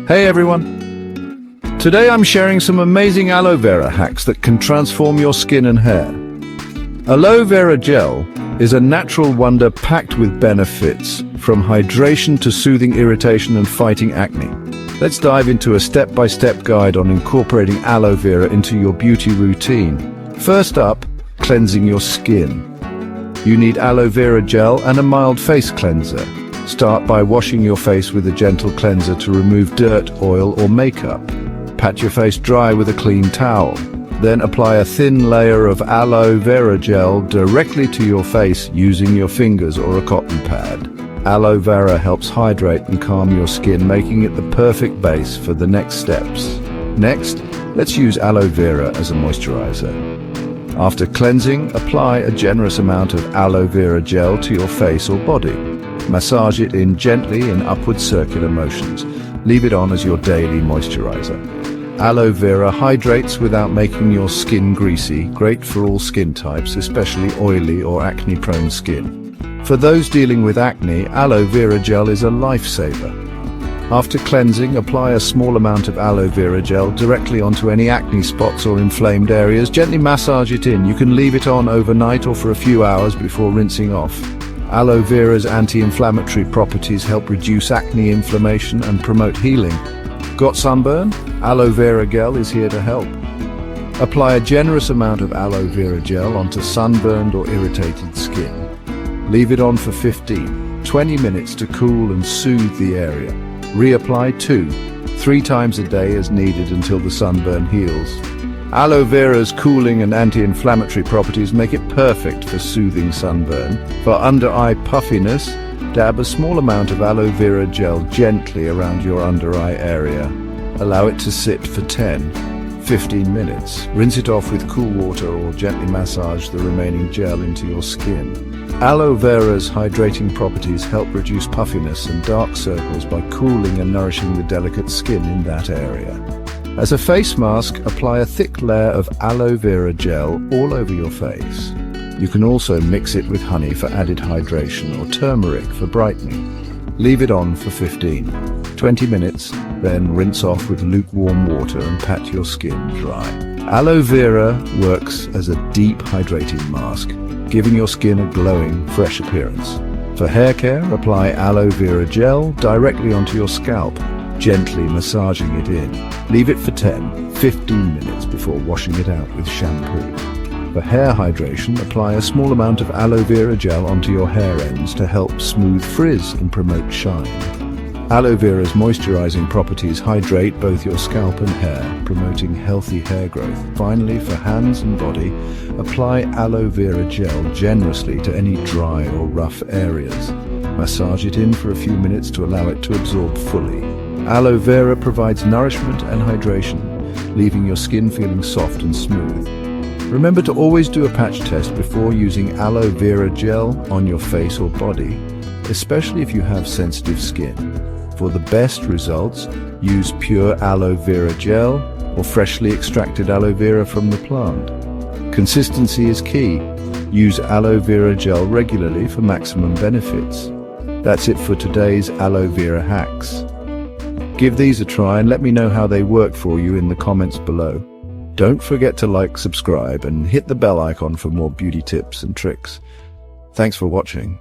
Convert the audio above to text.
Hey everyone! Today I'm sharing some amazing aloe vera hacks that can transform your skin and hair. Aloe vera gel is a natural wonder packed with benefits, from hydration to soothing irritation and fighting acne. Let's dive into a step-by-step guide on incorporating aloe vera into your beauty routine. First up, cleansing your skin. You need aloe vera gel and a mild face cleanser. Start by washing your face with a gentle cleanser to remove dirt, oil, or makeup. Pat your face dry with a clean towel. Then apply a thin layer of aloe vera gel directly to your face using your fingers or a cotton pad. Aloe vera helps hydrate and calm your skin, making it the perfect base for the next steps. Next, let's use aloe vera as a moisturizer. After cleansing, apply a generous amount of aloe vera gel to your face or body. Massage it in gently in upward circular motions. Leave it on as your daily moisturizer. Aloe vera hydrates without making your skin greasy, great for all skin types, especially oily or acne-prone skin. For those dealing with acne, aloe vera gel is a lifesaver. After cleansing, apply a small amount of aloe vera gel directly onto any acne spots or inflamed areas. Gently massage it in. You can leave it on overnight or for a few hours before rinsing off. Aloe vera's anti-inflammatory properties help reduce acne inflammation and promote healing. Got sunburn? Aloe vera gel is here to help. Apply a generous amount of aloe vera gel onto sunburned or irritated skin. Leave it on for 15-20 minutes to cool and soothe the area. Reapply 2-3 times a day as needed until the sunburn heals. Aloe vera's cooling and anti-inflammatory properties make it perfect for soothing sunburn. For under-eye puffiness, dab a small amount of aloe vera gel gently around your under-eye area. Allow it to sit for 10-15 minutes. Rinse it off with cool water or gently massage the remaining gel into your skin. Aloe vera's hydrating properties help reduce puffiness and dark circles by cooling and nourishing the delicate skin in that area. As a face mask, apply a thick layer of aloe vera gel all over your face. You can also mix it with honey for added hydration or turmeric for brightening. Leave it on for 15-20 minutes, then rinse off with lukewarm water and pat your skin dry. Aloe vera works as a deep hydrating mask, giving your skin a glowing, fresh appearance. For hair care, apply aloe vera gel directly onto your scalp, gently massaging it in. Leave it for 10-15 minutes before washing it out with shampoo. For hair hydration, apply a small amount of aloe vera gel onto your hair ends to help smooth frizz and promote shine. Aloe vera's moisturizing properties hydrate both your scalp and hair, promoting healthy hair growth. Finally, for hands and body, apply aloe vera gel generously to any dry or rough areas. Massage it in for a few minutes to allow it to absorb fully. Aloe vera provides nourishment and hydration, leaving your skin feeling soft and smooth. Remember to always do a patch test before using aloe vera gel on your face or body, especially if you have sensitive skin. For the best results, use pure aloe vera gel or freshly extracted aloe vera from the plant. Consistency is key. Use aloe vera gel regularly for maximum benefits. That's it for today's aloe vera hacks. Give these a try and let me know how they work for you in the comments below. Don't forget to like, subscribe, and hit the bell icon for more beauty tips and tricks. Thanks for watching.